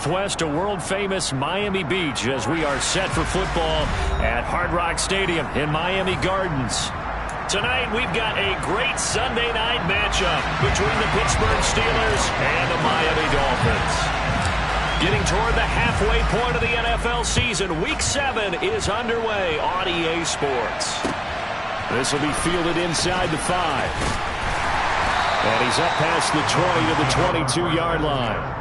Northwest to world-famous Miami Beach as we are set for football at Hard Rock Stadium in Miami Gardens. Tonight, we've got a great Sunday night matchup between the Pittsburgh Steelers and the Miami Dolphins. Getting toward the halfway point of the NFL season, Week 7 is underway on EA Sports. This will be fielded inside the 5. And he's up past the 20 to the 22-yard line.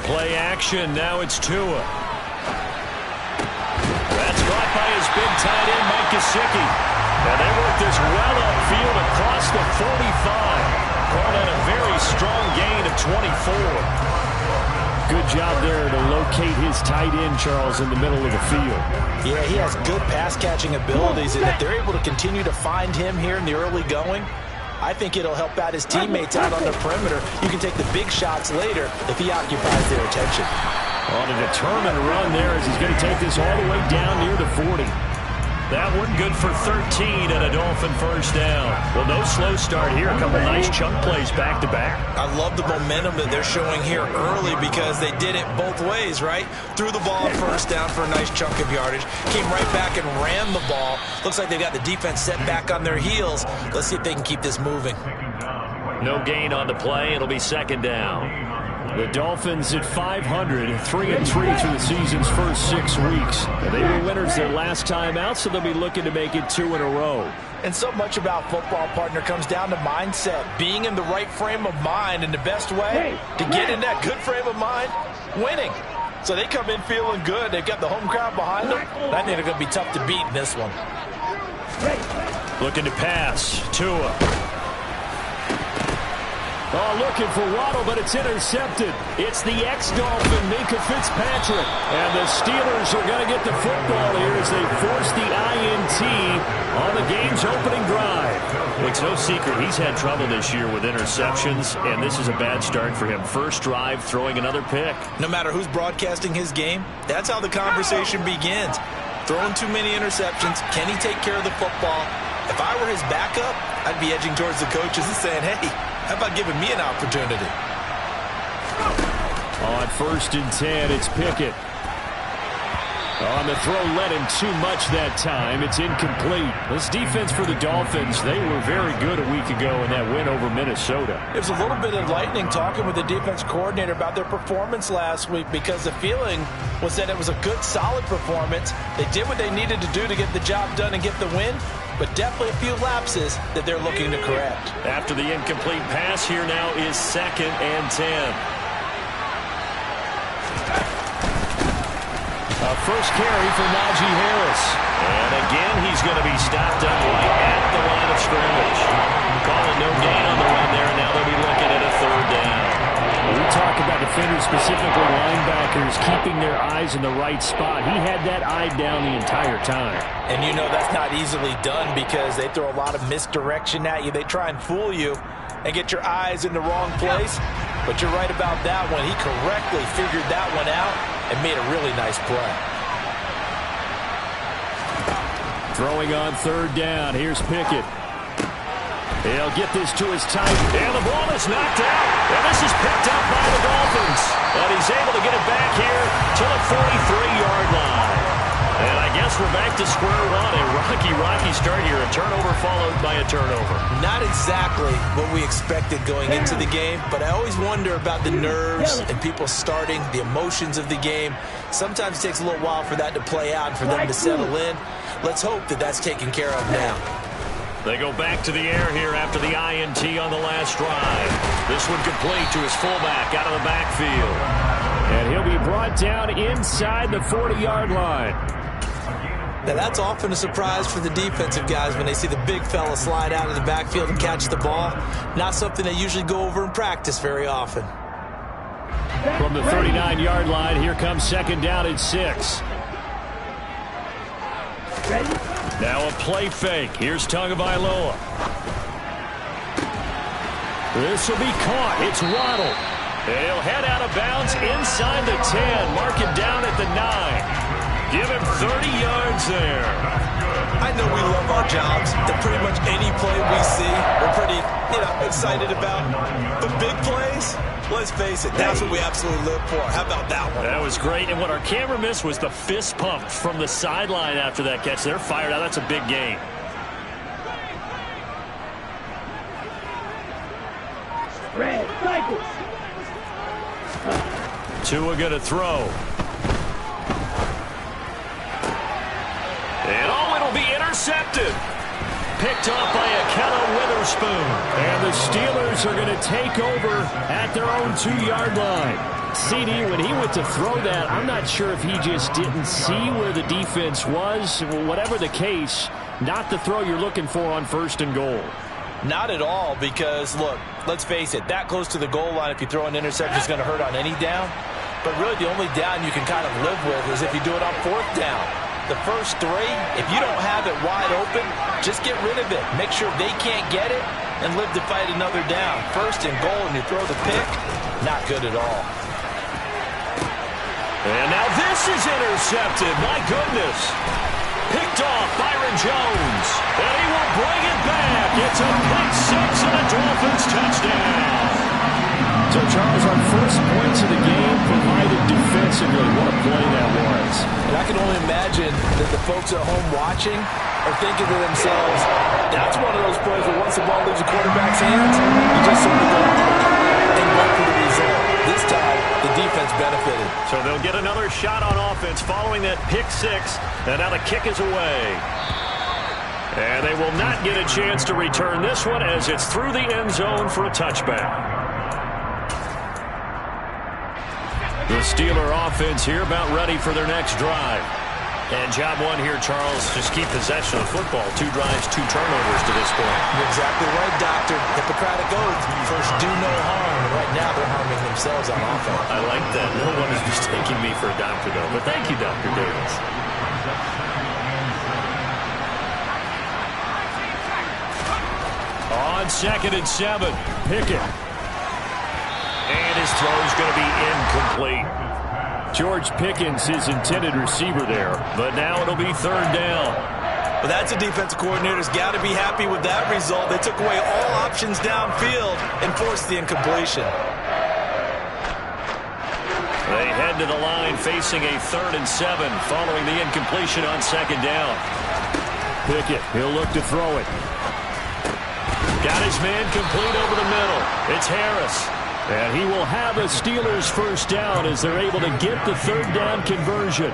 Play action. Now it's Tua. That's caught by his big tight end, Mike Gesicki. And they work this well upfield across the 45. Called out a very strong gain of 24. Good job there to locate his tight end, Charles, in the middle of the field. Yeah, he has good pass-catching abilities, and if they're able to continue to find him here in the early going, I think it'll help out his teammates out on the perimeter. You can take the big shots later if he occupies their attention. On a determined run there as he's going to take this all the way down near the 40. That one good for 13 and a Dolphin first down. Well, no slow start here. A couple nice chunk plays back-to-back. I love the momentum that they're showing here early because they did it both ways, right? Threw the ball first down for a nice chunk of yardage. Came right back and ran the ball. Looks like they've got the defense set back on their heels. Let's see if they can keep this moving. No gain on the play. It'll be second down. The Dolphins at 500, 3-3 through the season's first 6 weeks. And they were winners their last time out, so they'll be looking to make it 2 in a row. And so much about football, partner, comes down to mindset. Being in the right frame of mind, and the best way to get in that good frame of mind, winning. So they come in feeling good. They've got the home crowd behind them. I think they're going to be tough to beat in this one. Looking to pass. Tua. Oh, looking for Waddle, but it's intercepted. It's the ex-Dolphin, Minkah Fitzpatrick. And the Steelers are going to get the football here as they force the INT on the game's opening drive. It's no secret he's had trouble this year with interceptions, and this is a bad start for him. First drive, throwing another pick. No matter who's broadcasting his game, that's how the conversation begins. Throwing too many interceptions. Can he take care of the football? If I were his backup, I'd be edging towards the coaches and saying, hey, how about giving me an opportunity? On 1st and 10, it's Pickett. On the throw, led him too much that time. It's incomplete. This defense for the Dolphins, they were very good a week ago in that win over Minnesota. It was a little bit enlightening talking with the defense coordinator about their performance last week because the feeling was that it was a good, solid performance. They did what they needed to do to get the job done and get the win, but definitely a few lapses that they're looking to correct. After the incomplete pass, here now is 2nd and 10. A first carry for Najee Harris. And again, he's going to be stopped up right at the line of scrimmage. Calling no gain on the run there, and now they'll be looking at a 3rd down. We talk about defenders, specifically linebackers, keeping their eyes in the right spot. He had that eye down the entire time. And you know that's not easily done because they throw a lot of misdirection at you. They try and fool you and get your eyes in the wrong place. But you're right about that one. He correctly figured that one out and made a really nice play. Throwing on 3rd down. Here's Pickett. He'll get this to his tight, and the ball is knocked out. And this is picked up by the Dolphins. But he's able to get it back here to the 43-yard line. And I guess we're back to square one. A rocky start here. A turnover followed by a turnover. Not exactly what we expected going into the game, but I always wonder about the nerves and people starting, the emotions of the game. Sometimes it takes a little while for that to play out and for them to settle in. Let's hope that that's taken care of now. They go back to the air here after the INT on the last drive. This one complete to his fullback out of the backfield. And he'll be brought down inside the 40-yard line. Now, that's often a surprise for the defensive guys when they see the big fella slide out of the backfield and catch the ball. Not something they usually go over in practice very often. From the 39-yard line, here comes 2nd down and 6. Now a play fake. Here's Tagovailoa. This will be caught. It's Waddle. He'll head out of bounds inside the 10. Mark him down at the 9. Give him 30 yards there. I know we love our jobs. That pretty much any play we see, we're pretty, excited about. But big plays, let's face it, that's what we absolutely live for. How about that one? That was great. And what our camera missed was the fist pump from the sideline after that catch. They're fired out. That's a big gain. Tua going to throw. And it'll be intercepted. Picked off by Akello Witherspoon. And the Steelers are going to take over at their own 2-yard line. CD, when he went to throw that, I'm not sure if he just didn't see where the defense was. Whatever the case, not the throw you're looking for on 1st and goal. Not at all, because, look, let's face it, that close to the goal line, if you throw an interception, is going to hurt on any down. But really, the only down you can kind of live with is if you do it on 4th down. The first 3, if you don't have it wide open, just get rid of it. Make sure they can't get it and live to fight another down. 1st and goal, and you throw the pick, not good at all. And now this is intercepted. My goodness. Picked off Byron Jones. And he will bring it back. It's a pick 6 and a Dolphins touchdown. So, Charles, our first points of the game provided defensively. What a play that was. And I can only imagine that the folks at home watching are thinking to themselves, that's one of those plays where once the ball leaves the quarterback's hands, you just simply go and wait for the result. This time, the defense benefited. So they'll get another shot on offense following that pick 6. And now the kick is away. And they will not get a chance to return this one as it's through the end zone for a touchback. The Steeler offense here about ready for their next drive. And job 1 here, Charles, just keep possession of the football. 2 drives, 2 turnovers to this point. You're exactly right, Doctor. Hippocratic oath. First, do no harm. And right now, they're harming themselves on offense. I like that. No one is mistaking me for a doctor, though. But thank you, Dr. Davis. On 2nd and 7, Pickett. And his throw is going to be incomplete. George Pickens, his intended receiver there. But now it'll be 3rd down. Well, that's a defensive coordinator's got to be happy with that result. They took away all options downfield and forced the incompletion. They head to the line facing a 3rd and 7 following the incompletion on 2nd down. Pickett, he'll look to throw it. Got his man complete over the middle. It's Harris. And he will have a Steelers 1st down as they're able to get the 3rd down conversion.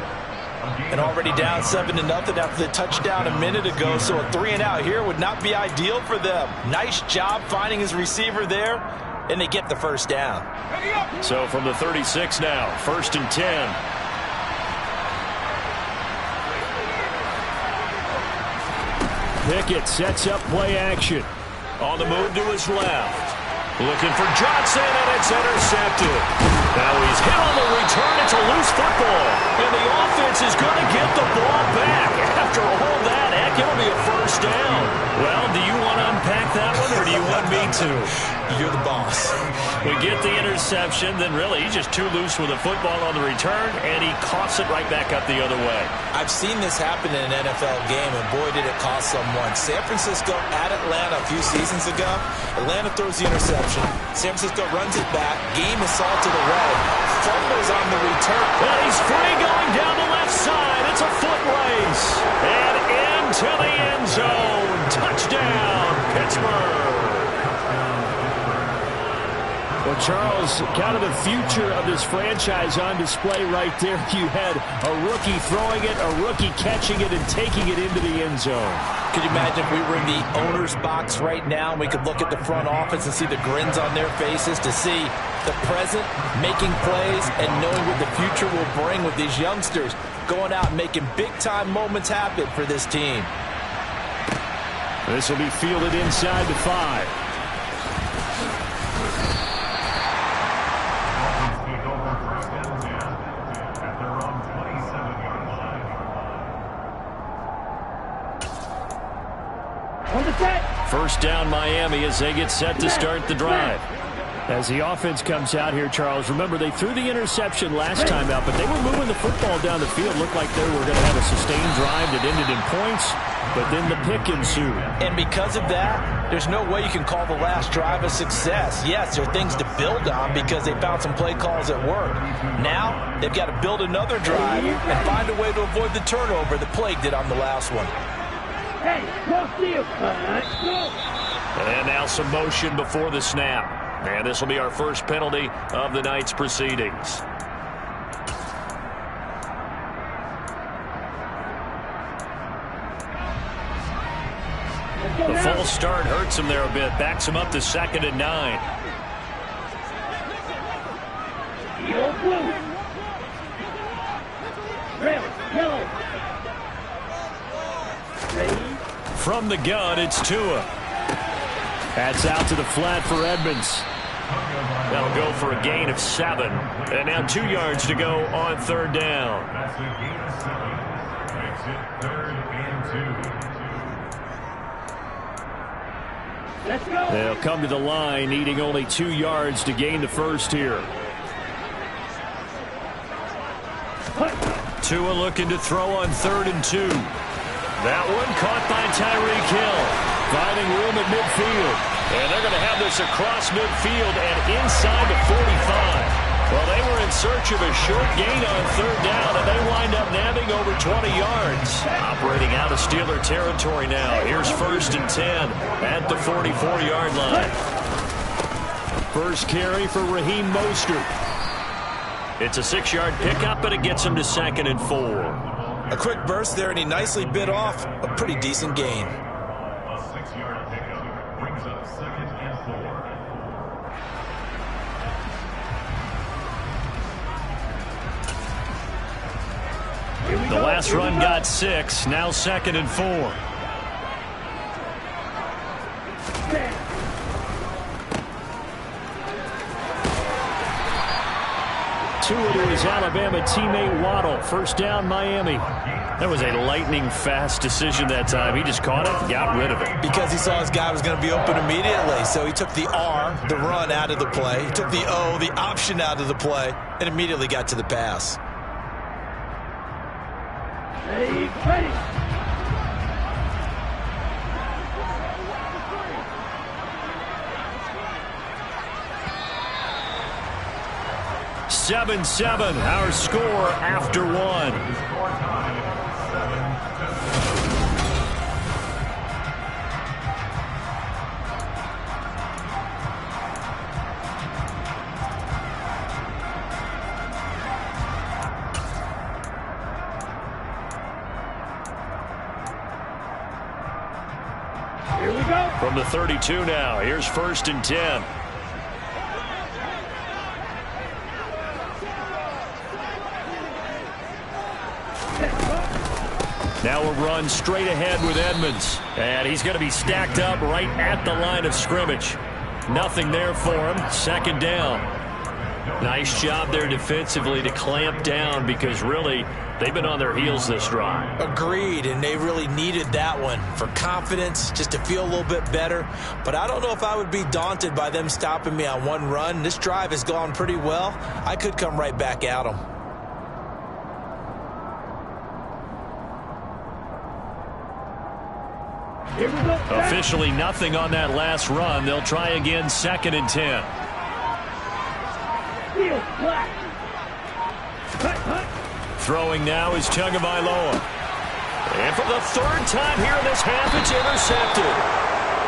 And already down 7-0 after the touchdown a minute ago, so a 3-and-out here would not be ideal for them. Nice job finding his receiver there, and they get the 1st down. So from the 36 now, 1st and 10. Pickett sets up play action. On the move to his left. Looking for Johnson, and it's intercepted. Now he's hit on the return. It's a loose football. And the offense is going to get the ball back. After all that, heck, it'll be a 1st down. Well, do you want to unpack that one, or do you want me to? You're the boss. We get the interception, then really he's just too loose with the football on the return, and he coughs it right back up the other way. I've seen this happen in an NFL game, and boy, did it cost someone. San Francisco at Atlanta a few seasons ago. Atlanta throws the interception. San Francisco runs it back. Game is all to the right. Fumbles on the return. And he's free going down the left side. It's a foot race. And into the end zone. Touchdown, Pittsburgh. Well, Charles, kind of the future of this franchise on display right there. You had a rookie throwing it, a rookie catching it, and taking it into the end zone. Could you imagine if we were in the owner's box right now and we could look at the front office and see the grins on their faces, to see the present making plays and knowing what the future will bring with these youngsters going out and making big-time moments happen for this team. This will be fielded inside the 5. First down Miami as they get set to start the drive. As the offense comes out here, Charles, remember they threw the interception last time out, but they were moving the football down the field. Looked like they were going to have a sustained drive that ended in points, but then the pick ensued. And because of that, there's no way you can call the last drive a success. Yes, there are things to build on because they found some play calls that work. Now they've got to build another drive and find a way to avoid the turnover that plagued it on the last one. And now some motion before the snap. And this will be our first penalty of the night's proceedings. The false start hurts him there a bit. Backs him up to 2nd and 9. From the gun, it's Tua. That's out to the flat for Edmonds. That'll go for a gain of 7. And now 2 yards to go on 3rd down. That's a gain of 7. Makes it 3rd and 2. They'll come to the line, needing only 2 yards to gain the first here. Tua looking to throw on 3rd and 2. That one caught by Tyreek Hill. Finding room at midfield. And they're going to have this across midfield and inside the 45. Well, they were in search of a short gain on 3rd down, and they wind up nabbing over 20 yards. Operating out of Steeler territory now. Here's 1st and 10 at the 44-yard line. First carry for Raheem Mostert. It's a 6-yard pickup, and it gets him to 2nd and 4. A quick burst there, and he nicely bit off a pretty decent gain. A 6-yard pickup brings up 2nd and 4. The last run got 6, now 2nd and 4. Tua to his Alabama teammate Waddle. First down, Miami. That was a lightning-fast decision that time. He just caught it, got rid of it. Because he saw his guy was going to be open immediately, so he took the R, the run, out of the play. He took the O, the option, out of the play, and immediately got to the pass. Hey, 7-7, our score after 1. Score time 7. Here we go. From the 32 now, here's 1st and 10. Now a run straight ahead with Edmonds. And he's going to be stacked up right at the line of scrimmage. Nothing there for him. 2nd down. Nice job there defensively to clamp down because really they've been on their heels this drive. Agreed, and they really needed that one for confidence, just to feel a little bit better. But I don't know if I would be daunted by them stopping me on one run. This drive has gone pretty well. I could come right back at them. Here we go. Officially nothing on that last run. They'll try again 2nd and 10. Field flat. Cut. Throwing now is Tagovailoa. And for the 3rd time here in this half, it's intercepted.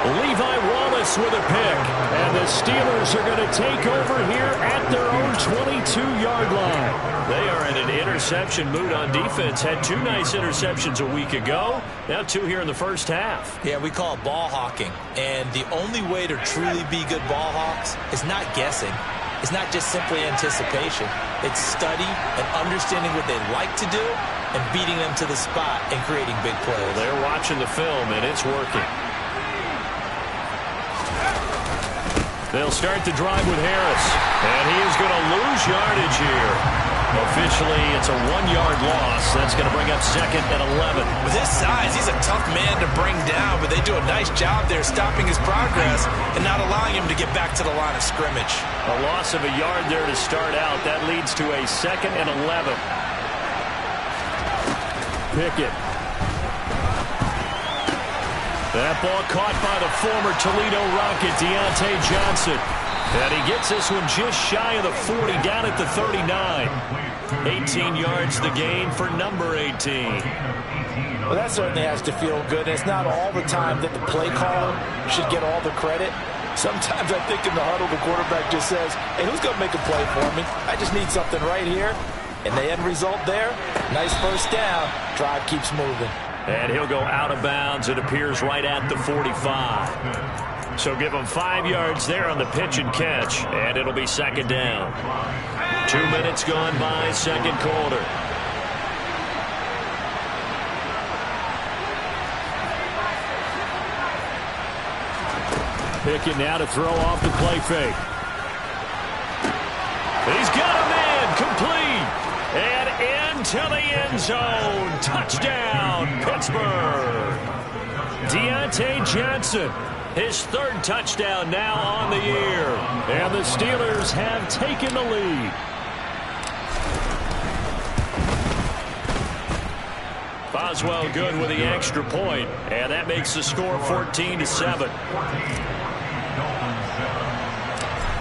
Levi Wallace with a pick. And the Steelers are going to take over here at their own 22-yard line. They are in an interception mood on defense. Had 2 nice interceptions a week ago. Now 2 here in the first half. Yeah, we call it ball hawking. And the only way to truly be good ball hawks is not guessing. It's not just simply anticipation. It's study and understanding what they like to do and beating them to the spot and creating big plays. They're watching the film, and it's working. They'll start the drive with Harris. And he is going to lose yardage here. Officially, it's a 1-yard loss. That's going to bring up 2nd and 11. With his size, he's a tough man to bring down, but they do a nice job there stopping his progress and not allowing him to get back to the line of scrimmage. A loss of a yard there to start out. That leads to a 2nd and 11. Pickett. That ball caught by the former Toledo Rocket, Deontay Johnson. And he gets this one just shy of the 40, down at the 39. 18 yards the gain for number 18. Well, that certainly has to feel good. And it's not all the time that the play caller should get all the credit. Sometimes I think in the huddle, the quarterback just says, hey, who's going to make a play for me? I just need something right here. And the end result there, nice first down. Drive keeps moving. And he'll go out of bounds. It appears right at the 45. So give him 5 yards there on the pitch and catch, and it'll be 2nd down. 2 minutes gone by, 2nd quarter. Pickett now to throw off the play fake. He's got a man complete. And into the end zone. Touchdown, Pittsburgh. Deontay Johnson. His 3rd touchdown now on the year. And the Steelers have taken the lead. Boswell good with the extra point, and that makes the score 14-7.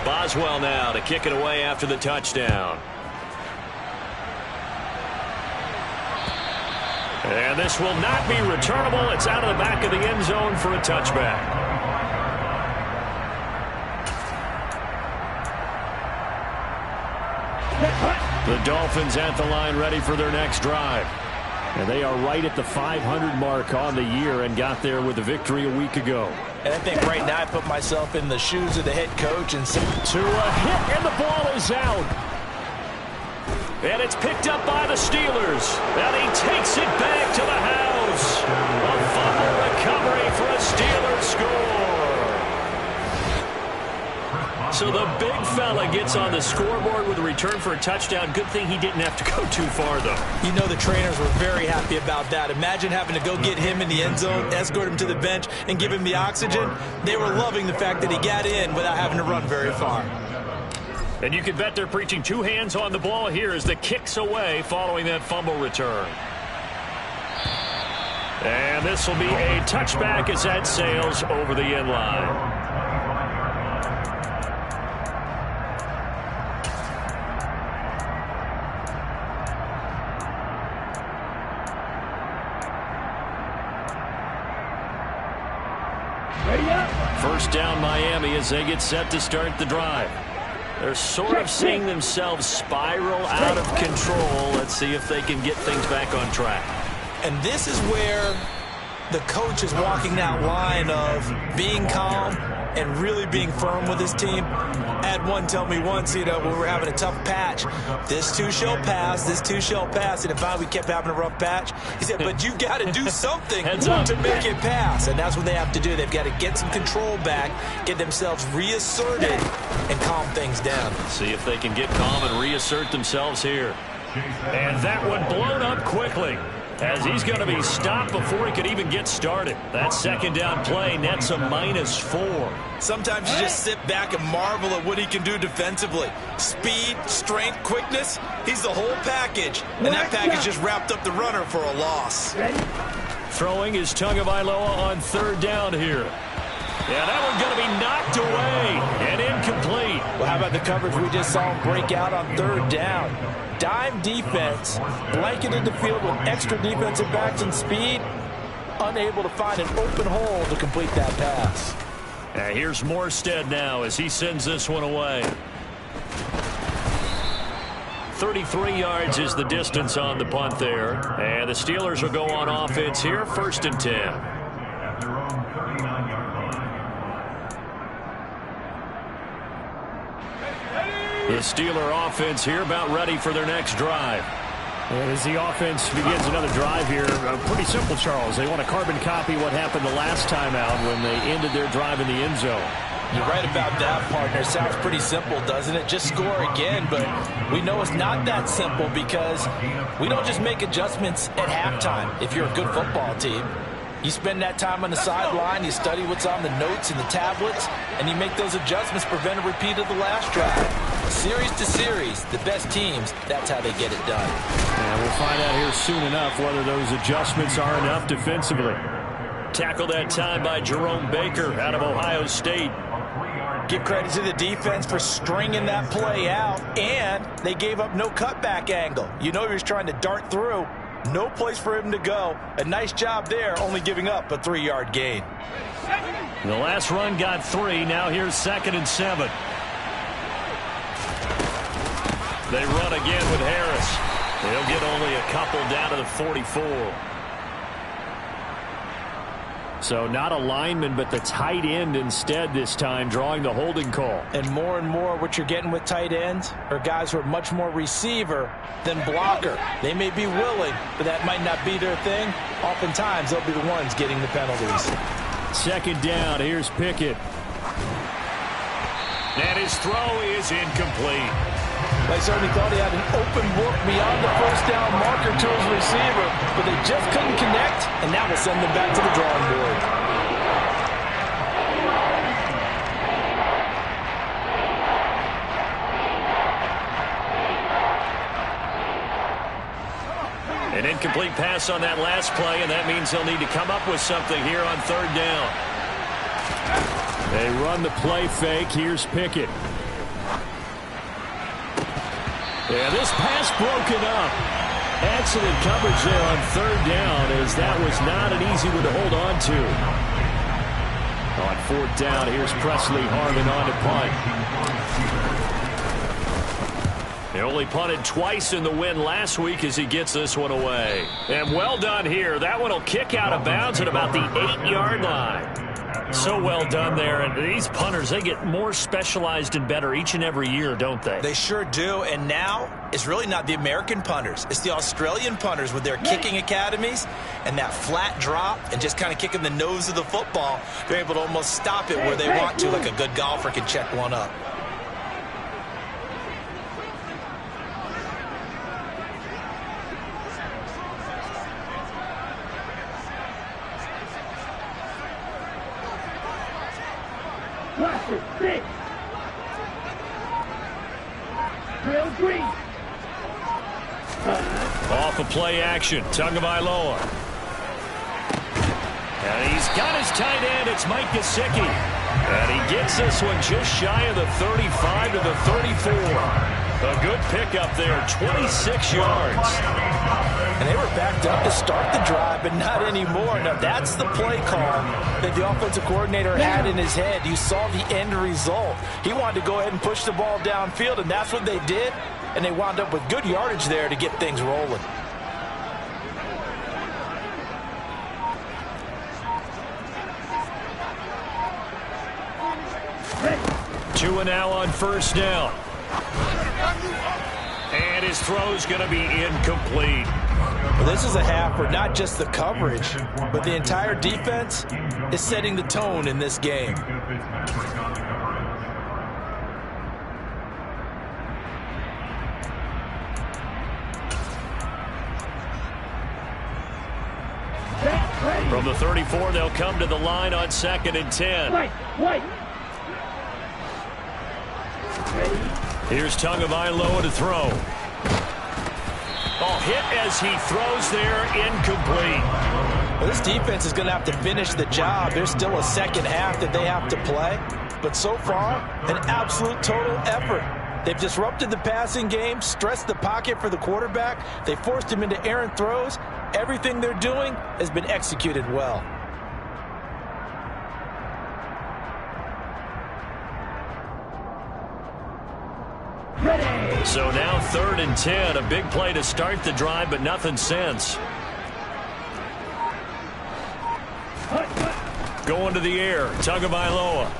Boswell now to kick it away after the touchdown. And this will not be returnable. It's out of the back of the end zone for a touchback. The Dolphins at the line ready for their next drive. And they are right at the 500 mark on the year and got there with a victory a week ago. And I think right now I put myself in the shoes of the head coach and say, to a hit, and the ball is out. And it's picked up by the Steelers. And he takes it back to the house. A fumble recovery for a Steelers score. So the big fella gets on the scoreboard with a return for a touchdown. Good thing he didn't have to go too far, though. You know the trainers were very happy about that. Imagine having to go get him in the end zone, escort him to the bench, and give him the oxygen. They were loving the fact that he got in without having to run very far. And you can bet they're preaching 2 hands on the ball here as the kick's away following that fumble return. And this will be a touchback as that sails over the end line. First down Miami as they get set to start the drive. They're sort of seeing themselves spiral out of control. Let's see if they can get things back on track. And this is where the coach is walking that line of being calm and really being firm with his team. I had one tell me once, when we were having a tough patch, this too shall pass, this too shall pass. And if we kept having a rough patch, he said, but you've got to do something to make it pass. And that's what they have to do. They've got to get some control back, get themselves reasserted, and calm things down. See if they can get calm and reassert themselves here. And that one blown up quickly, as he's going to be stopped before he could even get started. That 2nd down play nets a -4. Sometimes you just sit back and marvel at what he can do defensively. Speed, strength, quickness, he's the whole package. And that package just wrapped up the runner for a loss. Throwing is Tagovailoa on 3rd down here. Yeah, that one's going to be knocked away and incomplete. Well, how about the coverage we just saw him break out on 3rd down? Dime defense, blanketed the field with extra defensive backs and speed, unable to find an open hole to complete that pass. Here's Morstead now as he sends this one away. 33 yards is the distance on the punt there. And the Steelers will go on offense here, 1st and 10. The Steeler offense here about ready for their next drive. And as the offense begins another drive here, pretty simple, Charles. They want to carbon copy what happened the last time out when they ended their drive in the end zone. You're right about that, partner. Sounds pretty simple, doesn't it? Just score again, but we know it's not that simple because we don't just make adjustments at halftime if you're a good football team. You spend that time on the sideline, you study what's on the notes and the tablets, and you make those adjustments, prevent a repeat of the last drive. Series to series, the best teams, that's how they get it done. And we'll find out here soon enough whether those adjustments are enough defensively. Tackled that time by Jerome Baker out of Ohio State. Give credit to the defense for stringing that play out, and they gave up no cutback angle. You know he was trying to dart through. No place for him to go. A nice job there, only giving up a 3-yard gain. The last run got 3. Now here's 2nd and 7. They run again with Harris. They'll get only a couple down to the 44. So not a lineman, but the tight end instead this time, drawing the holding call. And more what you're getting with tight ends are guys who are much more receiver than blocker. They may be willing, but that might not be their thing. Oftentimes, they'll be the ones getting the penalties. 2nd down, here's Pickett. And his throw is incomplete. They certainly thought he had an open book beyond the first down marker to his receiver, but they just couldn't connect, and that will send them back to the drawing board. An incomplete pass on that last play, and that means they'll need to come up with something here on 3rd down. They run the play fake. Here's Pickett. Yeah, this pass broken up. Excellent coverage there on 3rd down, as that was not an easy one to hold on to. On 4th down, here's Presley Harvin on to punt. They only punted twice in the win last week as he gets this one away. And well done here. That one will kick out of bounds at about the 8-yard line. So well done there. And these punters, they get more specialized and better each and every year, don't they? They sure do. And now it's really not the American punters. It's the Australian punters with their kicking academies and that flat drop and just kind of kicking the nose of the football. They're able to almost stop it where they want to, like a good golfer can check one up. Off of play action, Tagovailoa. And he's got his tight end. It's Mike Gesicki. And he gets this one just shy of the 35 to the 34. A good pickup there, 26 yards. And they were backed up to start the drive, but not anymore. Now, that's the play call that the offensive coordinator had in his head. You saw the end result. He wanted to go ahead and push the ball downfield, and that's what they did. And they wound up with good yardage there to get things rolling. Two and now on 1st down. And his throw's going to be incomplete. Well, this is a half where not just the coverage, but the entire defense is setting the tone in this game. From the 34, they'll come to the line on 2nd and 10. Here's Tagovailoa to throw. Oh, hit as he throws there, incomplete. Well, this defense is going to have to finish the job. There's still a second half that they have to play. But so far, an absolute total effort. They've disrupted the passing game, stressed the pocket for the quarterback. They forced him into errant throws. Everything they're doing has been executed well. So now 3rd and 10. A big play to start the drive, but nothing since. Going to the air, Tagovailoa.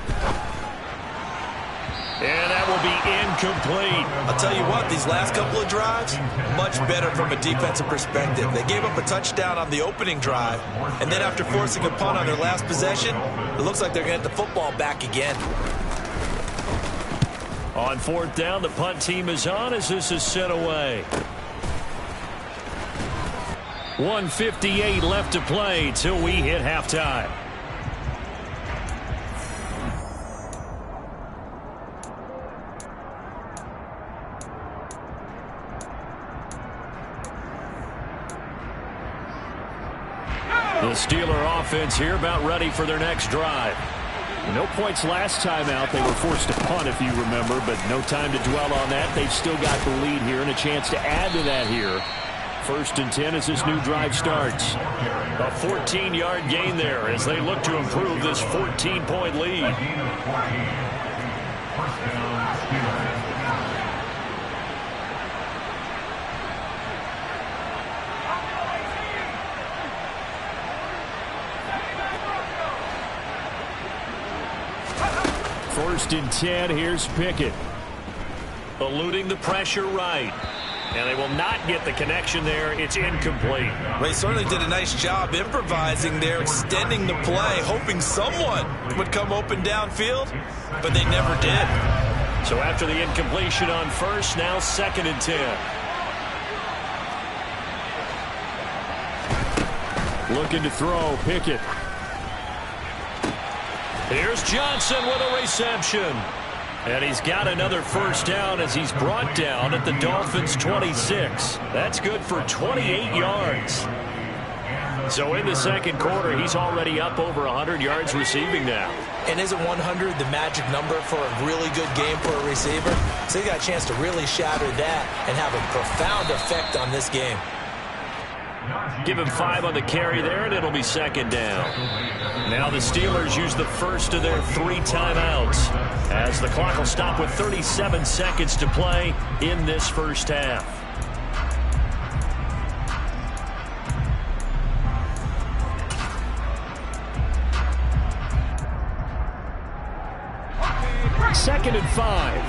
And that will be incomplete. I'll tell you what, these last couple of drives, much better from a defensive perspective. They gave up a touchdown on the opening drive, and then after forcing a punt on their last possession, it looks like they're going to get the football back again. On fourth down, the punt team is on as this is sent away. 1:58 left to play till we hit halftime. The Steeler offense here about ready for their next drive. No points last time out. They were forced to punt, if you remember, but no time to dwell on that. They've still got the lead here and a chance to add to that here. 1st and 10 as this new drive starts. A 14-yard gain there as they look to improve this 14-point lead. First and 10, here's Pickett. Eluding the pressure right. And they will not get the connection there. It's incomplete. They certainly did a nice job improvising there, extending the play, hoping someone would come open downfield, but they never did. So after the incompletion on first, now 2nd and 10. Looking to throw, Pickett. Here's Johnson with a reception. And he's got another first down as he's brought down at the Dolphins' 26. That's good for 28 yards. So in the second quarter, he's already up over 100 yards receiving now. And isn't 100 the magic number for a really good game for a receiver? So he got a chance to really shatter that and have a profound effect on this game. Give him 5 on the carry there, and it'll be 2nd down. Now the Steelers use the first of their 3 timeouts as the clock will stop with 37 seconds to play in this first half. Second and 5.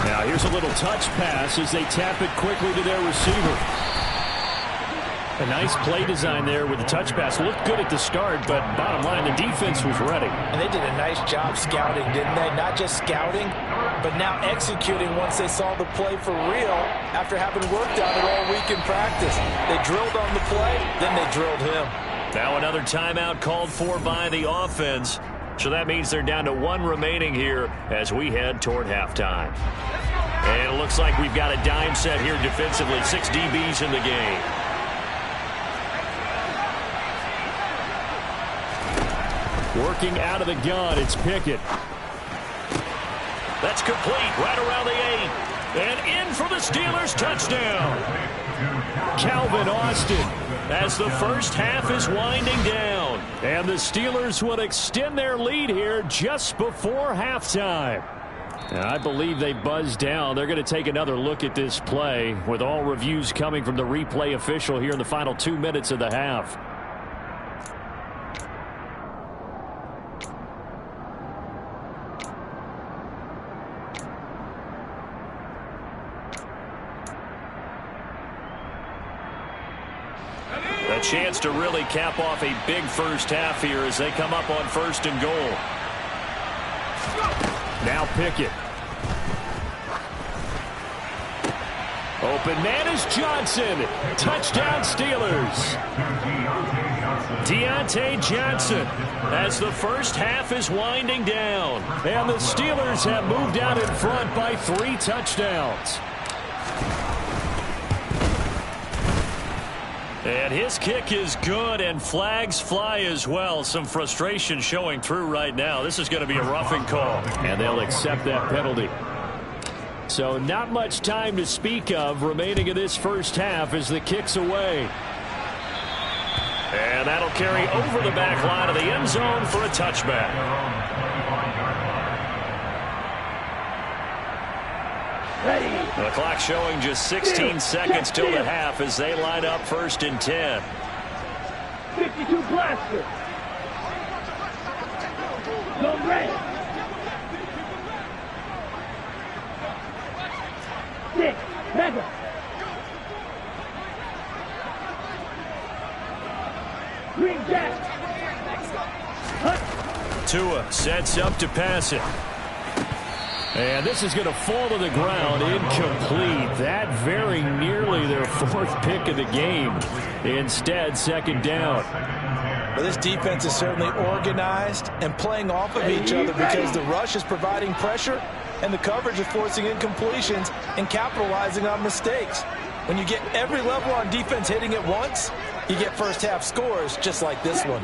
Now here's a little touch pass as they tap it quickly to their receiver. A nice play design there with the touch pass. Looked good at the start, but bottom line, the defense was ready. And they did a nice job scouting, didn't they? Not just scouting, but now executing once they saw the play for real after having worked on it all week in practice. They drilled on the play, then they drilled him. Now another timeout called for by the offense. So that means they're down to 1 remaining here as we head toward halftime. And it looks like we've got a dime set here defensively. 6 DBs in the game. Working out of the gun, it's Pickett. That's complete right around the 8. And in for the Steelers touchdown. Calvin Austin. As the first half is winding down. And the Steelers would extend their lead here just before halftime. And I believe they buzzed down. They're going to take another look at this play with all reviews coming from the replay official here in the final 2 minutes of the half. A chance to really cap off a big first half here as they come up on 1st and goal. Now Pickett. Open man is Johnson. Touchdown Steelers. Deontay Johnson as the first half is winding down. And the Steelers have moved out in front by 3 touchdowns. And his kick is good, and flags fly as well. Some frustration showing through right now. This is going to be a roughing call. And they'll accept that penalty. So not much time to speak of remaining in this first half as the kick's away. And that'll carry over the back line of the end zone for a touchback. Ready. The clock showing just 16 seconds till the half as they line up 1st and 10. 52 black. faster. Go red. 6, mega. Green jack. Tua sets up to pass it. And this is going to fall to the ground, incomplete. That very nearly their 4th pick of the game. Instead, 2nd down. Well, this defense is certainly organized and playing off of each other because the rush is providing pressure and the coverage is forcing incompletions and capitalizing on mistakes. When you get every level on defense hitting at once, you get first half scores just like this one.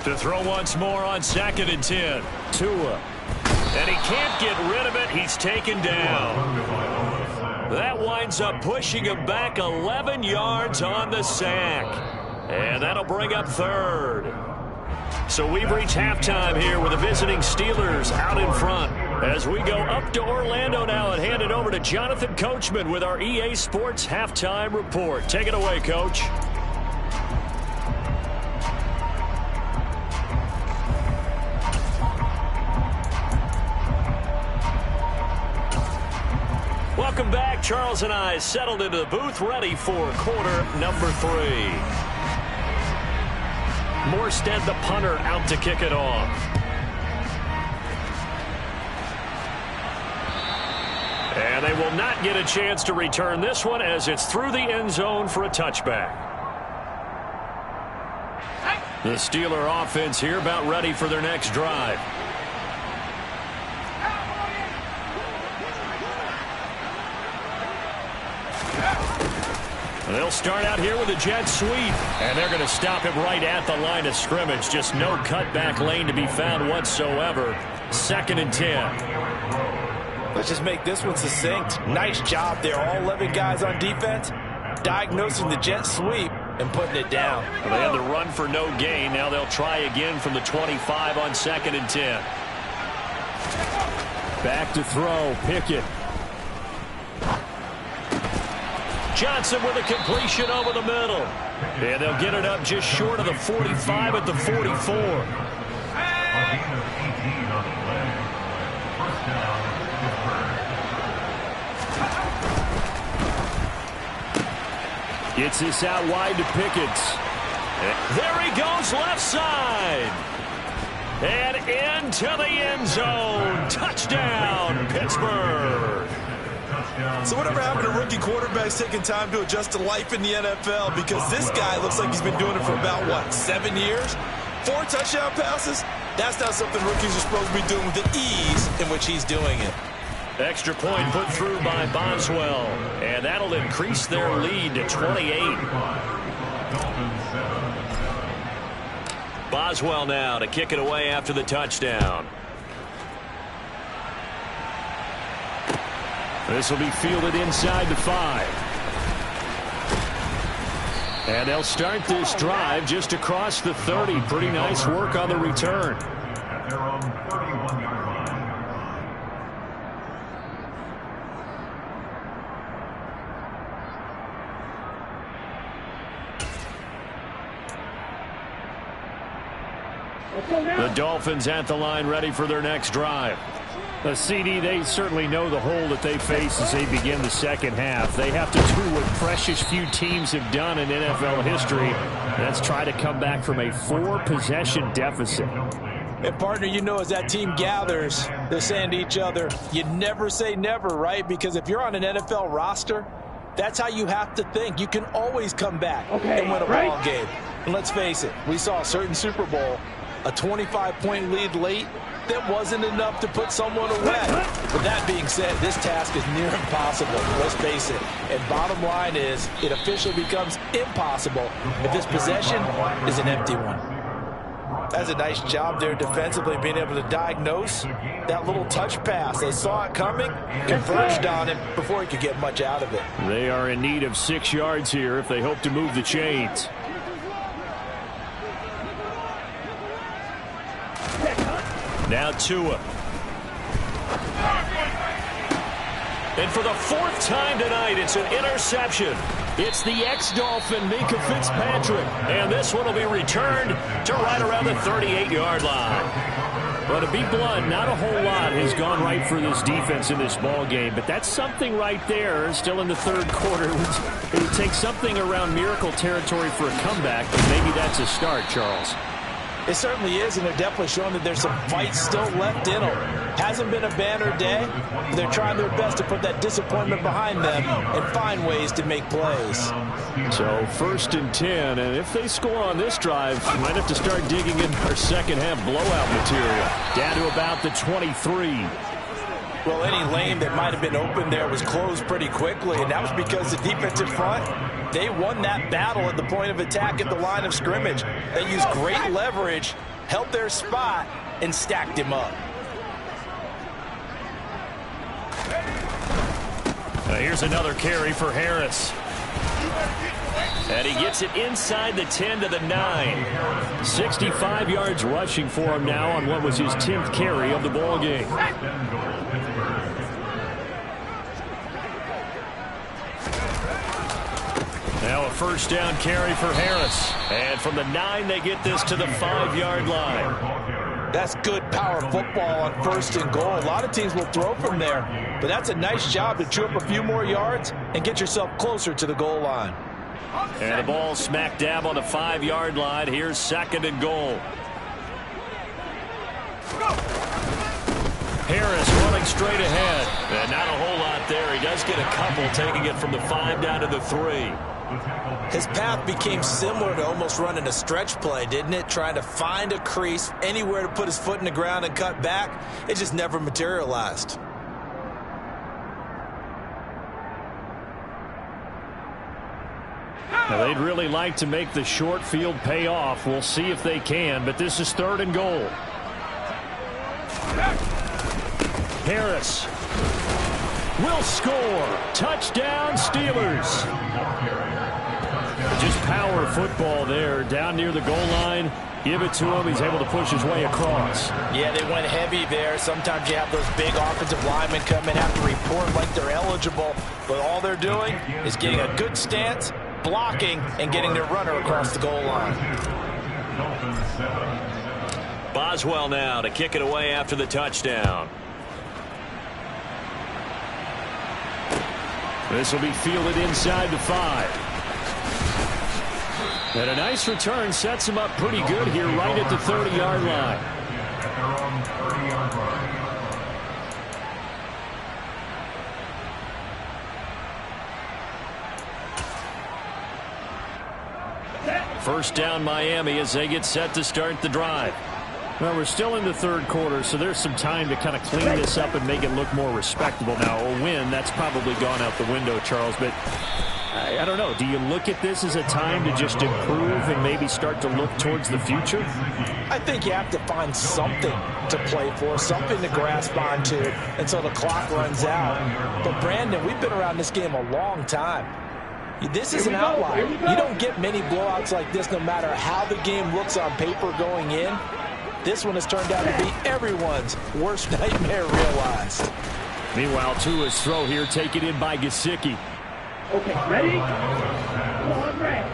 To throw once more on 2nd and 10. Tua. And he can't get rid of it. He's taken down. That winds up pushing him back 11 yards on the sack. And that'll bring up 3rd. So we've reached halftime here with the visiting Steelers out in front. As we go up to Orlando now and hand it over to Jonathan Coachman with our EA Sports Halftime Report. Take it away, Coach. Welcome back. Charles and I settled into the booth, ready for quarter number 3. Morstead, the punter, out to kick it off. And they will not get a chance to return this one as it's through the end zone for a touchback. The Steeler offense here about ready for their next drive. They'll start out here with a jet sweep, and they're going to stop him right at the line of scrimmage. Just no cutback lane to be found whatsoever. 2nd and 10. Let's just make this one succinct. Nice job there. All 11 guys on defense diagnosing the jet sweep and putting it down. Well, they had the run for no gain. Now they'll try again from the 25 on 2nd and 10. Back to throw. Pickett. Johnson with a completion over the middle. And they'll get it up just short of the 45 at the 44. Gets this out wide to Pickett. There he goes, left side. And into the end zone. Touchdown, Pittsburgh. So whatever happened to rookie quarterbacks taking time to adjust to life in the NFL? Because this guy looks like he's been doing it for about, 7 years? 4 touchdown passes? That's not something rookies are supposed to be doing with the ease in which he's doing it. Extra point put through by Boswell. And that'll increase their lead to 28. Boswell now to kick it away after the touchdown. This will be fielded inside the 5. And they'll start this drive just across the 30. Pretty nice work on the return. At their own 31-yard line. The Dolphins at the line ready for their next drive. The CD, they certainly know the hole that they face as they begin the second half. They have to do what precious few teams have done in NFL history. That's try to come back from a 4-possession deficit. And, partner, you know, as that team gathers, they're saying to each other, you never say never, right? Because if you're on an NFL roster, that's how you have to think. You can always come back and win a ball game. And let's face it, we saw a certain Super Bowl, a 25-point lead late. That wasn't enough to put someone away. But that being said, this task is near impossible. Let's face it. And bottom line is, it officially becomes impossible if this possession is an empty one. That's a nice job there defensively, being able to diagnose that little touch pass. They saw it coming, converged on it before he could get much out of it. They are in need of 6 yards here if they hope to move the chains. Now Tua. And for the 4th time tonight, it's an interception. It's the ex-Dolphin, Mika Fitzpatrick. And this one will be returned to right around the 38-yard line. But to be blunt, not a whole lot has gone right for this defense in this ball game. But that's something right there. Still in the third quarter. It would take something around miracle territory for a comeback. But maybe that's a start, Charles. It certainly is, and they're definitely showing that there's some fight still left in them. Hasn't been a banner day, but they're trying their best to put that disappointment behind them and find ways to make plays. So 1st and 10, and if they score on this drive, might have to start digging in our second half blowout material. Down to about the 23. Well, any lane that might have been open there was closed pretty quickly, and that was because the defensive front, they won that battle at the point of attack at the line of scrimmage. They used great leverage, held their spot, and stacked him up. Here's another carry for Harris. And he gets it inside the 10 to the 9. 65 yards rushing for him now on what was his 10th carry of the ball game. Now a first down carry for Harris. And from the 9, they get this to the 5-yard line. That's good power football on 1st and goal. A lot of teams will throw from there, but that's a nice job to chew up a few more yards and get yourself closer to the goal line. And the ball smack dab on the 5-yard line. Here's 2nd and goal. Harris running straight ahead. And not a whole lot there. He does get a couple, taking it from the 5 down to the 3. His path became similar to almost running a stretch play, didn't it? Trying to find a crease, anywhere to put his foot in the ground and cut back. It just never materialized. Now, they'd really like to make the short field pay off. We'll see if they can, but this is 3rd and goal. Harris will score. Touchdown, Steelers. Just power football there, down near the goal line. Give it to him. He's able to push his way across. Yeah, they went heavy there. Sometimes you have those big offensive linemen come in, have to report like they're eligible, but all they're doing is getting a good stance, blocking, and getting their runner across the goal line. Boswell now to kick it away after the touchdown. This will be fielded inside the 5. And a nice return sets him up pretty good here right at the 30-yard line. First down Miami as they get set to start the drive. Well, we're still in the 3rd quarter, so there's some time to kind of clean this up and make it look more respectable. Now, a win, that's probably gone out the window, Charles, but I don't know. Do you look at this as a time to just improve and maybe start to look towards the future? I think you have to find something to play for, something to grasp onto until the clock runs out. But, Brandon, we've been around this game a long time. This is an outlier. You don't get many blowouts like this no matter how the game looks on paper going in. This one has turned out to be everyone's worst nightmare realized. Meanwhile, Tua's throw here taken in by Gesicki. Okay, ready? On red.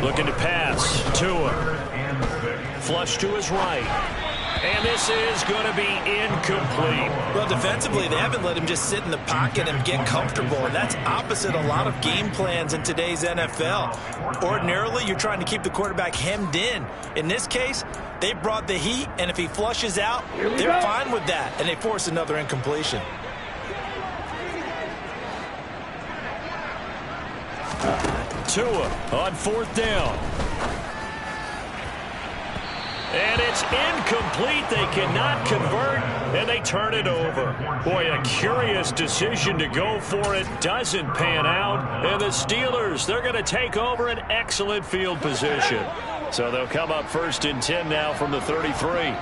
Looking to pass. Tua. Flush to his right. And this is going to be incomplete. Well, defensively, they haven't let him just sit in the pocket and get comfortable, and that's opposite a lot of game plans in today's NFL. Ordinarily, you're trying to keep the quarterback hemmed in. In this case, they brought the heat, and if he flushes out, they're fine with that, and they force another incompletion. Tua on 4th down. And it's incomplete. They cannot convert, and they turn it over. Boy, a curious decision to go for it. Doesn't pan out. And the Steelers, they're going to take over an excellent field position. So they'll come up 1st and 10 now from the 33.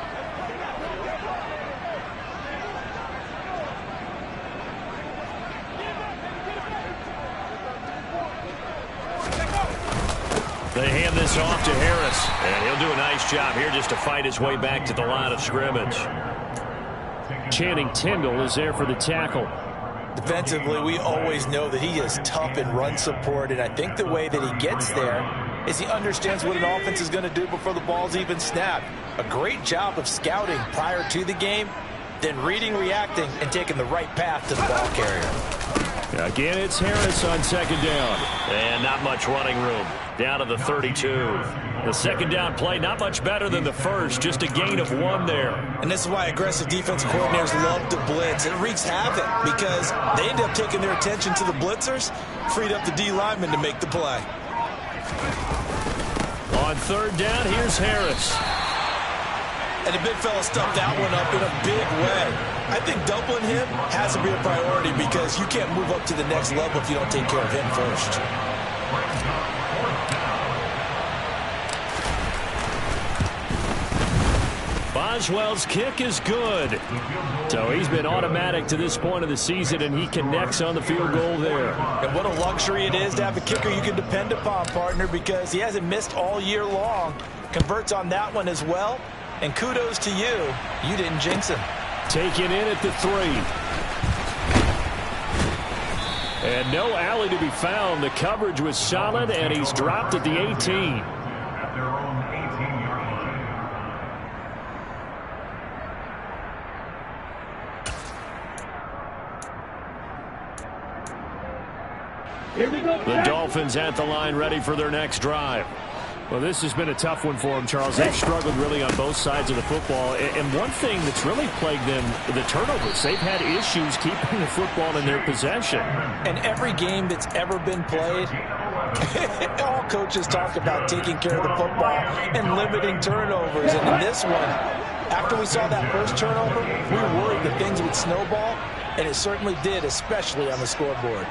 They hand this off to Harris, and he'll do a nice job here just to fight his way back to the line of scrimmage. Channing Tindall is there for the tackle. Defensively, we always know that he is tough in run support, and I think the way that he gets there is he understands what an offense is going to do before the ball's even snapped. A great job of scouting prior to the game, then reading, reacting, and taking the right path to the ball carrier. Again, it's Harris on second down. And not much running room. Down to the 32. The second down play, not much better than the first. Just a gain of 1 there. And this is why aggressive defensive coordinators love to blitz. It wreaks havoc because they end up taking their attention to the blitzers, freed up the D lineman to make the play. On third down, here's Harris. And the big fella stuffed that one up in a big way. I think doubling him has to be a priority because you can't move up to the next level if you don't take care of him first. Boswell's kick is good. So he's been automatic to this point of the season, and he connects on the field goal there. And what a luxury it is to have a kicker you can depend upon, partner, because he hasn't missed all year long. Converts on that one as well. And kudos to you. You didn't jinx him. Taken in at the 3. And no alley to be found. The coverage was solid, and he's dropped at the 18. At their own 18-yard line. Here we go. The Dolphins at the line, ready for their next drive. Well, this has been a tough one for them, Charles. They've struggled really on both sides of the football. And one thing that's really plagued them, the turnovers. They've had issues keeping the football in their possession. And every game that's ever been played, all coaches talk about taking care of the football and limiting turnovers. And in this one, after we saw that first turnover, we were worried that things would snowball, and it certainly did, especially on the scoreboard.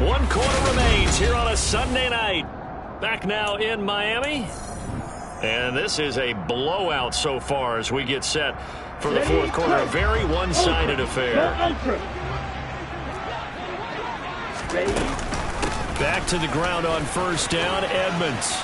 One quarter remains here on a Sunday night. Back now in Miami. And this is a blowout so far as we get set for the fourth quarter. A very one-sided affair. Back to the ground on first down, Edmonds.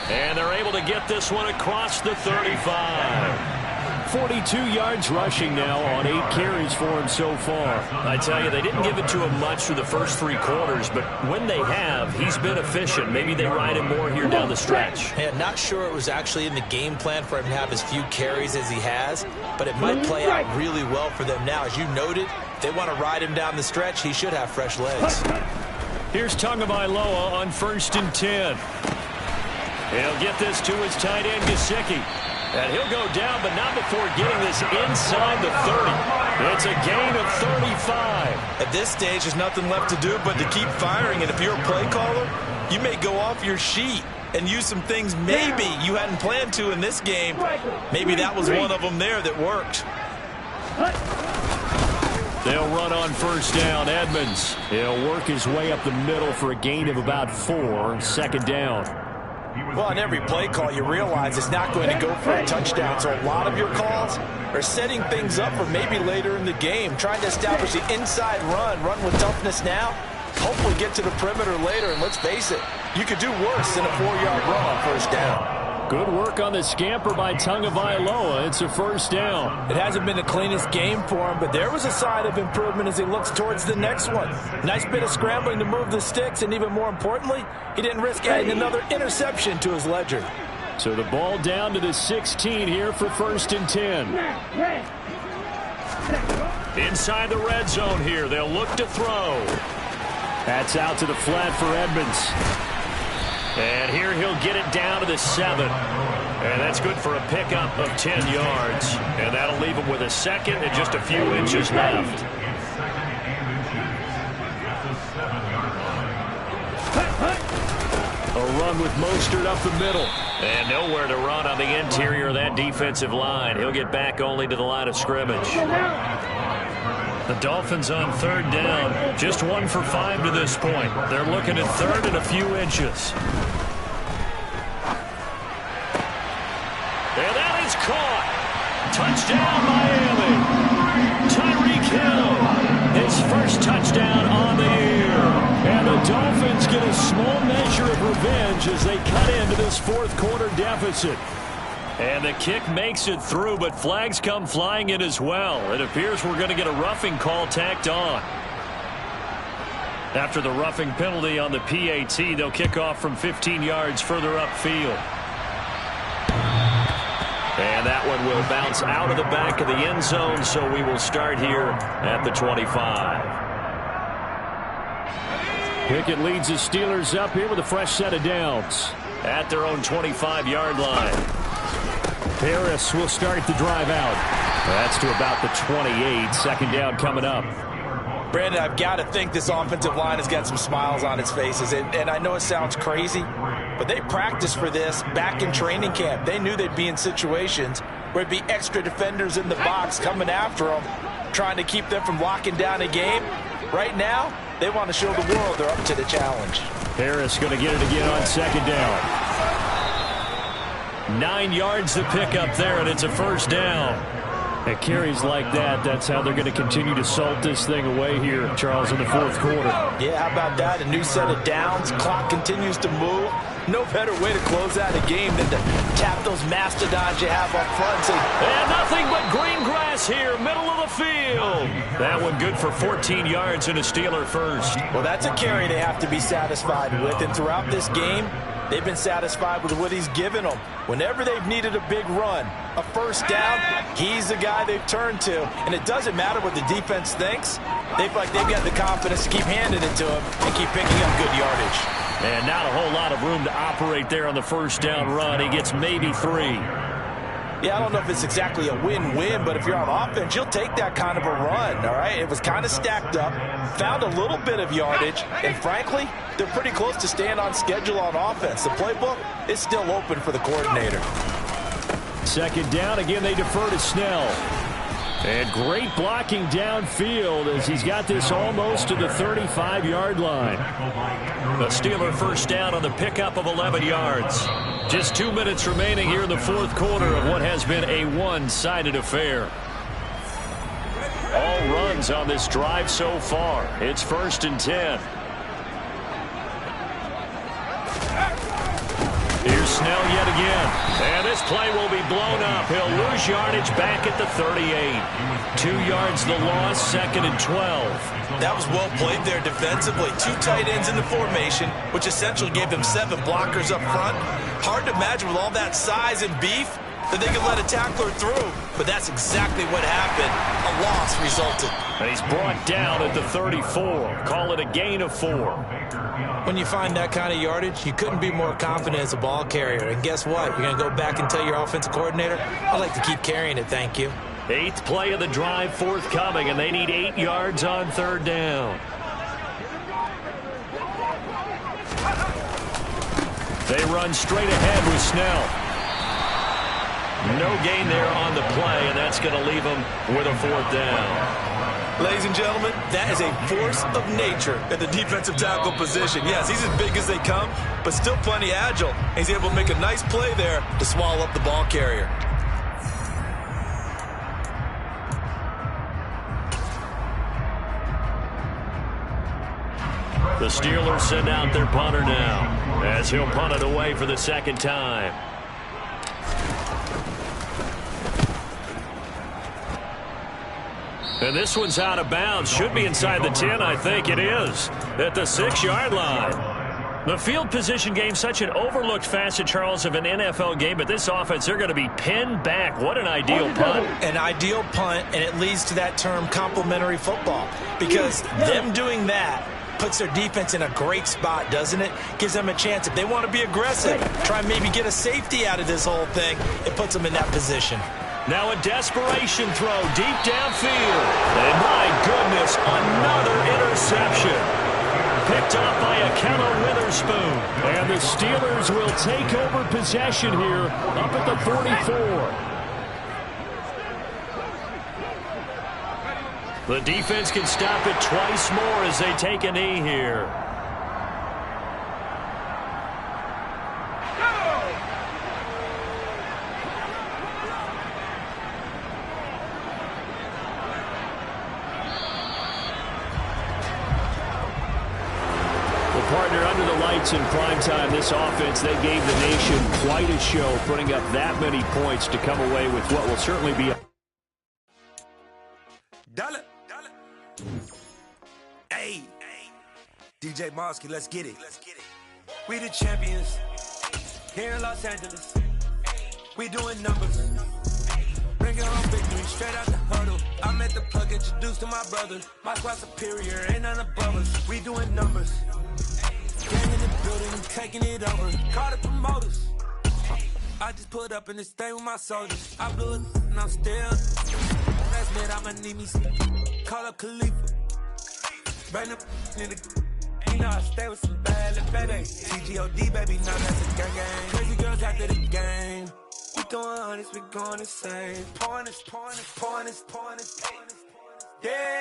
And they're able to get this one across the 35. 42 yards rushing now on 8 carries for him so far. I tell you, they didn't give it to him much through the first 3 quarters, but when they have, he's been efficient. Maybe they ride him more here down the stretch. Yeah, not sure it was actually in the game plan for him to have as few carries as he has, but it might play out really well for them now. As you noted, if they want to ride him down the stretch, he should have fresh legs. Here's Tagovailoa on 1st and 10. He'll get this to his tight end, Gesicki. And he'll go down, but not before getting this inside the 30. It's a gain of 35. At this stage, there's nothing left to do but to keep firing. And if you're a play caller, you may go off your sheet and use some things maybe you hadn't planned to in this game. Maybe that was one of them there that worked. They'll run on first down. Edmonds. He'll work his way up the middle for a gain of about 4. Second down. Well, on every play call, you realize it's not going to go for a touchdown. So a lot of your calls are setting things up for maybe later in the game, trying to establish the inside run with toughness now, hopefully get to the perimeter later. And let's face it, you could do worse than a 4-yard run on first down. Good work on the scamper by Tagovailoa. It's a first down. It hasn't been the cleanest game for him, but there was a sign of improvement as he looks towards the next one. Nice bit of scrambling to move the sticks, and even more importantly, he didn't risk adding another interception to his ledger. So the ball down to the 16 here for 1st and 10. Inside the red zone here, they'll look to throw. That's out to the flat for Edmonds. And here he'll get it down to the 7. And that's good for a pickup of 10 yards. And that'll leave him with a second and just a few inches left. A run with Mostert up the middle. And nowhere to run on the interior of that defensive line. He'll get back only to the line of scrimmage. The Dolphins on third down, just 1 for 5 to this point. They're looking at third and a few inches. And that is caught. Touchdown, Miami. Tyreek Hill, his first touchdown on the year. And the Dolphins get a small measure of revenge as they cut into this fourth quarter deficit. And the kick makes it through, but flags come flying in as well. It appears we're going to get a roughing call tacked on. After the roughing penalty on the PAT, they'll kick off from 15 yards further upfield. And that one will bounce out of the back of the end zone, so we will start here at the 25. Pickett leads the Steelers up here with a fresh set of downs. At their own 25-yard line. Harris will start the drive out. That's to about the 28. Second down coming up. Brandon, I've got to think this offensive line has got some smiles on its faces. And I know it sounds crazy, but they practiced for this back in training camp. They knew they'd be in situations where it'd be extra defenders in the box coming after them, trying to keep them from locking down a game. Right now, they want to show the world they're up to the challenge. Harris going to get it again on second down. 9 yards to pick up there, and it's a first down. At carries like that, that's how they're going to continue to salt this thing away here, Charles, in the fourth quarter. Yeah, how about that? A new set of downs. Clock continues to move. No better way to close out a game than to tap those mastodons you have up front. And nothing but green grass here, middle of the field. That one good for 14 yards and a Steeler first. Well, that's a carry they have to be satisfied with. And throughout this game, they've been satisfied with what he's given them. Whenever they've needed a big run, a first down, he's the guy they've turned to. And it doesn't matter what the defense thinks. They feel like they've got the confidence to keep handing it to him and keep picking up good yardage. And not a whole lot of room to operate there on the first down run. He gets maybe 3. Yeah, I don't know if it's exactly a win-win, but if you're on offense, you'll take that kind of a run, all right? It was kind of stacked up, found a little bit of yardage, and frankly, they're pretty close to staying on schedule on offense. The playbook is still open for the coordinator. Second down, again, they defer to Snell. And great blocking downfield as he's got this almost to the 35-yard line. The Steeler first down on the pickup of 11 yards. Just 2 minutes remaining here in the fourth quarter of what has been a one-sided affair. All runs on this drive so far. It's 1st and 10. Here's Snell yet again. And this play will be blown up. He'll lose yardage back at the 38. 2 yards the loss, 2nd and 12. That was well played there defensively. 2 tight ends in the formation, which essentially gave them 7 blockers up front. Hard to imagine with all that size and beef that they could let a tackler through. But that's exactly what happened. A loss resulted. And he's brought down at the 34. Call it a gain of 4. When you find that kind of yardage, you couldn't be more confident as a ball carrier. And guess what? You're going to go back and tell your offensive coordinator, I'd like to keep carrying it, thank you. 8th play of the drive forthcoming, and they need 8 yards on 3rd down. They run straight ahead with Snell. No gain there on the play, and that's going to leave them with a 4th down. Ladies and gentlemen, that is a force of nature at the defensive tackle position. Yes, he's as big as they come, but still plenty agile. He's able to make a nice play there to swallow up the ball carrier. The Steelers send out their punter now as he'll punt it away for the 2nd time. And this one's out of bounds. Should be inside the 10, I think it is, at the 6-yard line. The field position game, such an overlooked facet, Charles, of an NFL game, but this offense, they're going to be pinned back. What an ideal punt. An ideal punt, and it leads to that term complementary football, because them doing that puts their defense in a great spot, doesn't it? Gives them a chance. If they want to be aggressive, try and maybe get a safety out of this whole thing, it puts them in that position. Now a desperation throw deep downfield. And my goodness, another interception. Picked off by Akello Witherspoon. And the Steelers will take over possession here up at the 44. The defense can stop it twice more as they take a knee here. Partner under the lights in prime time. This offense, they gave the nation quite a show, putting up that many points to come away with what will certainly be a Hey, DJ Mosky, let's get it. We the champions here in Los Angeles. We doing numbers. Bring it home victory straight out the huddle. I'm at the plug, introduced to my brother. My squad superior, ain't none above us. We doing numbers. Gang in the building, taking it over. Call the promoters. I just put up in this thing with my soldiers. I blew it and I'm still. Last minute I'ma need me some. Call up Khalifa. Bring up in the. You know I stay with some bad little baby. TGOD baby, now that's a gang. Crazy girls after the game. We going honest, we going insane. Pouring this. Yeah.